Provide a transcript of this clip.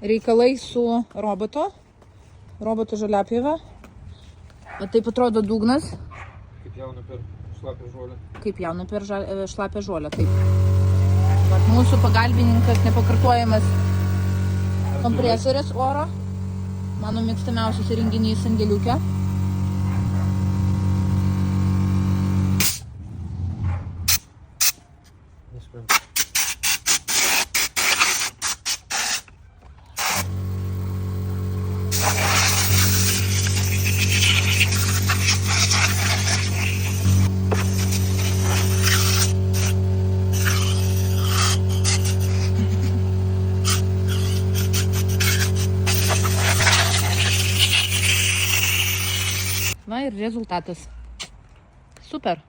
reikalai su roboto žaliapjove. O taip atrodo dugnas. Kaip jauna per šlapę žolę. Kaip jauna per šlapę žolę, taip. Vat mūsų pagalbininkas nepakartojamas kompresorės oro. Mano mėgstamiausias įrenginys sandėliuke. Nespėjom. Va ir rezultatas. Super.